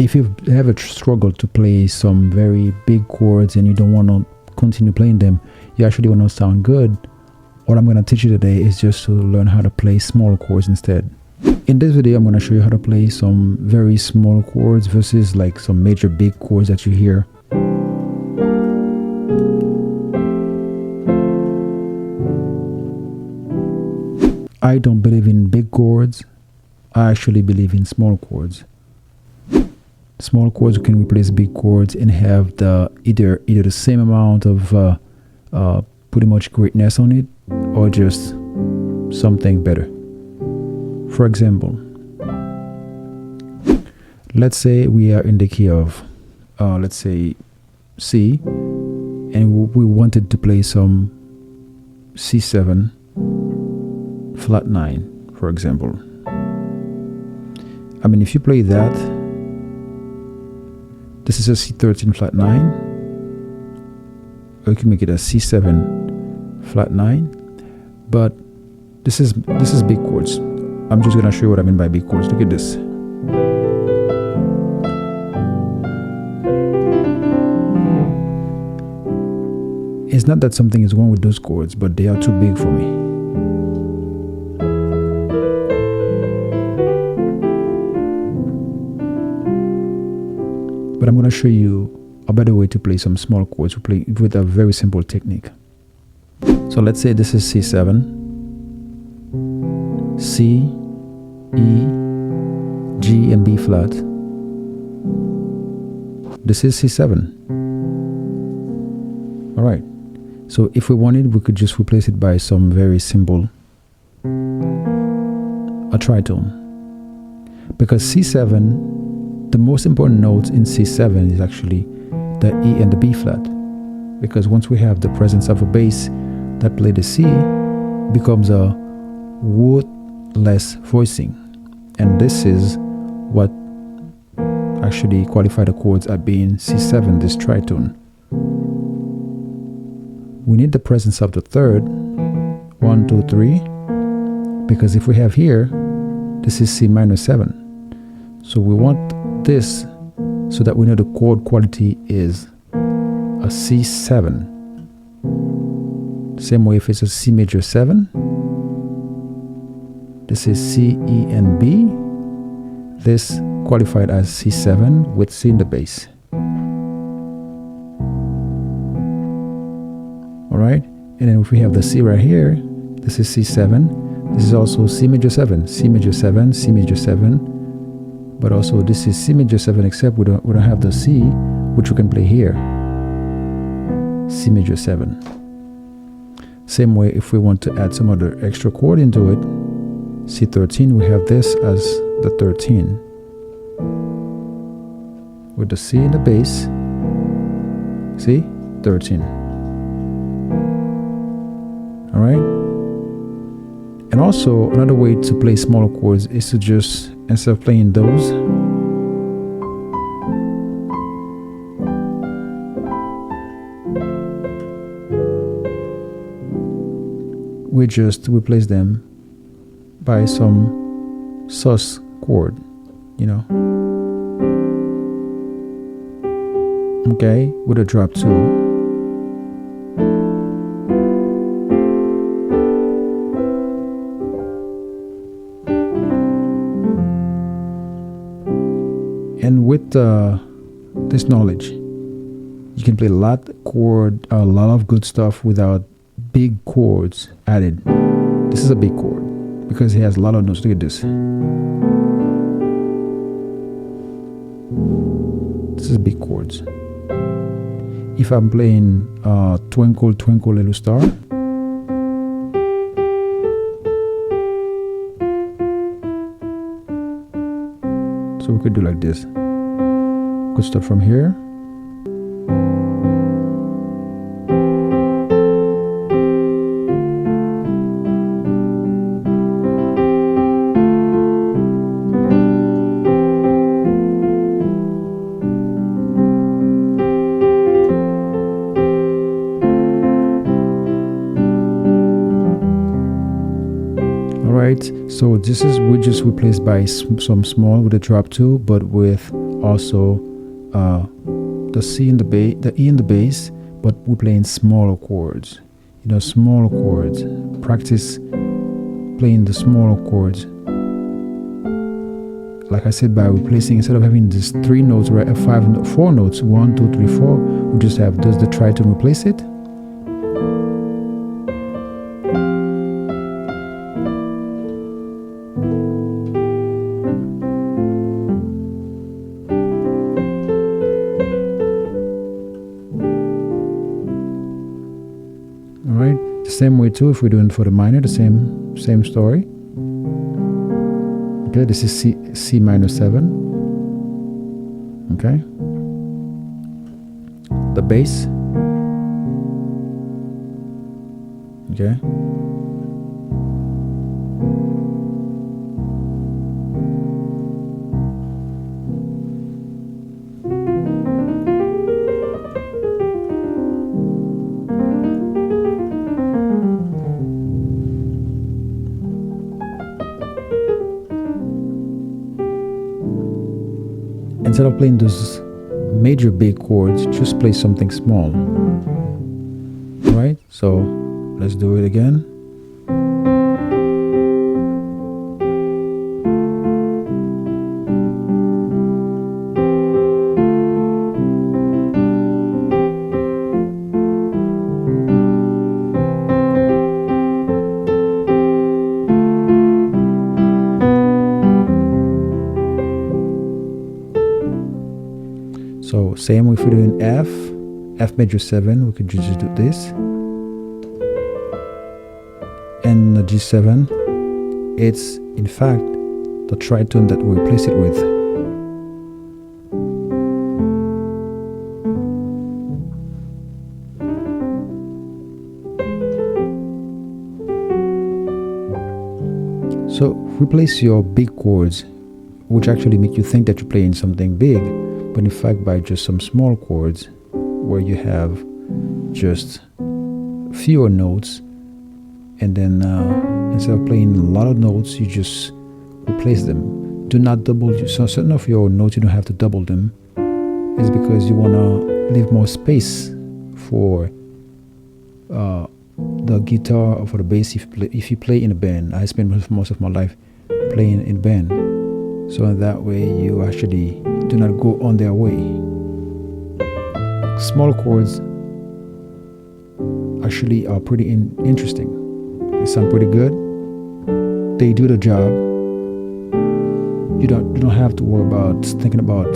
if you have a struggle to play some very big chords and you don't want to continue playing them, you actually want to sound good, what I'm going to teach you today is just to learn how to play small chords instead. In this video, I'm going to show you how to play some very small chords versus like some major big chords that you hear. I don't believe in big chords. I actually believe in small chords. Small chords can replace big chords and have the either the same amount of pretty much greatness on it, or just something better. For example, let's say we are in the key of let's say C, and we wanted to play some C7 flat 9, for example. I mean, if you play that, this is a C13 flat 9, or you can make it a C7 flat 9, but this is big chords. I'm just gonna show you what I mean by big chords. Look at this. It's not that something is wrong with those chords, but they are too big for me. But I'm going to show you a better way to play some small chords with a very simple technique. So let's say this is C7, C, E, G, and B flat. This is C7. All right. So if we wanted, we could just replace it by some very simple a tritone. Because C7, the most important note in C7 is actually the E and the B flat, because once we have the presence of a bass that play the C, becomes a wordless voicing, and this is what actually qualify the chords as being C7, this tritone. We need the presence of the third, 1, 2, 3, because if we have here, this is C minor 7, so we want this so that we know the chord quality is a C7. Same way if it's a C major 7, this is C, E, and B. This qualified as C7 with C in the bass. Alright, and then if we have the C right here, this is C7. This is also C major 7, C major 7, C major 7. But also this is C major 7, except we don't have the C, which we can play here. C major 7. Same way if we want to add some other extra chord into it, C13, we have this as the 13. With the C in the bass, see, 13. All right? And also another way to play smaller chords is to just, instead of playing those, we just replace them by some sus chord, you know. Okay, with a drop 2. And with this knowledge, you can play a lot of good stuff without big chords added. This is a big chord because it has a lot of notes. Look at this. This is big chords. If I'm playing Twinkle, Twinkle, Little Star, so we could do like this. Could start from here. Alright, so this is, we just replaced by some small with a drop 2, but with also the C in the bass, the E in the bass, but we're playing smaller chords. You know, smaller chords. Practice playing the smaller chords. Like I said, by replacing, instead of having these 3 notes, right, 4 notes, 1, 2, 3, 4, we just have, does the tritone replace it? All right, the same way too, if we're doing for the minor, the same story. Okay, this is C minor 7. Okay, the bass. Okay, instead of playing those major big chords, just play something small. All right, so let's do it again. So same if we're doing F major 7, we could just do this. And the G7, it's in fact the tritone that we replace it with. So replace your big chords, which actually make you think that you're playing something big, but in fact by just some small chords where you have just fewer notes, and then instead of playing a lot of notes, you just replace them. Do not double. So certain of your notes you don't have to double them. It's because you want to leave more space for the guitar or for the bass if you play in a band. I spent most of my life playing in a band, so in that way you actually do not go on their way. Small chords actually are pretty interesting. They sound pretty good. They do the job. You don't have to worry about thinking about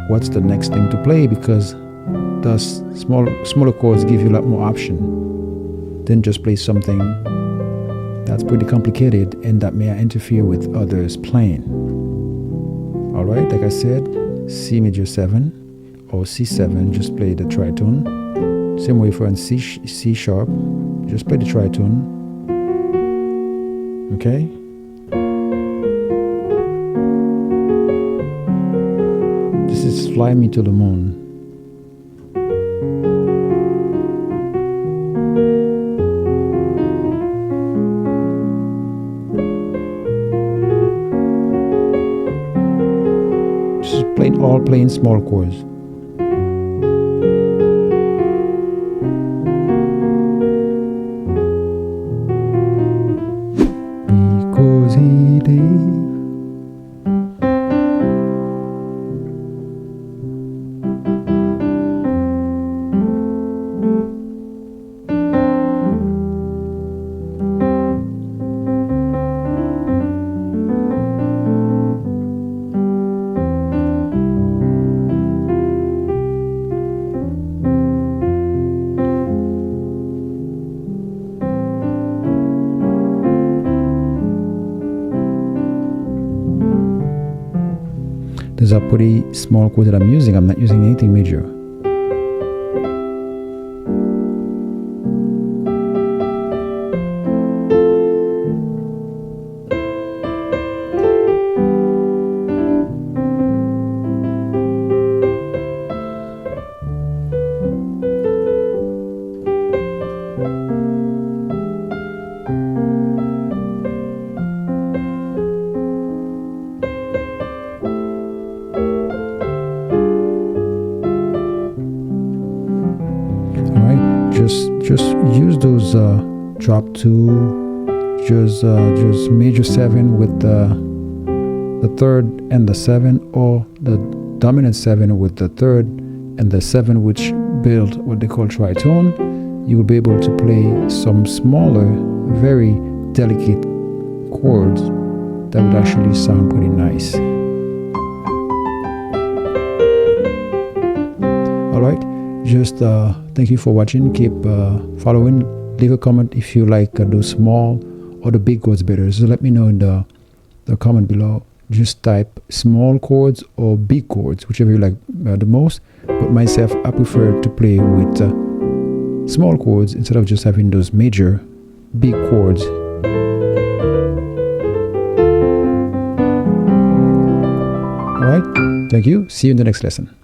what's the next thing to play, because the smaller chords give you a lot more option than just play something that's pretty complicated and that may interfere with others playing. All right, like I said, C major 7 or C7, just play the tritone. Same way for C sharp, just play the tritone. Okay. This is Fly Me to the Moon. All playing small chords. Because he did. These are pretty small chords that I'm using. I'm not using anything major. drop to just major 7 with the third and the 7, or the dominant 7 with the third and the 7, which build what they call tritone, you will be able to play some smaller, very delicate chords that would actually sound pretty nice. Alright, just thank you for watching. Keep following. Leave a comment if you like those small or the big chords better. So let me know in the comment below. Just type small chords or big chords, whichever you like the most. But myself, I prefer to play with small chords instead of just having those major big chords. Alright, thank you. See you in the next lesson.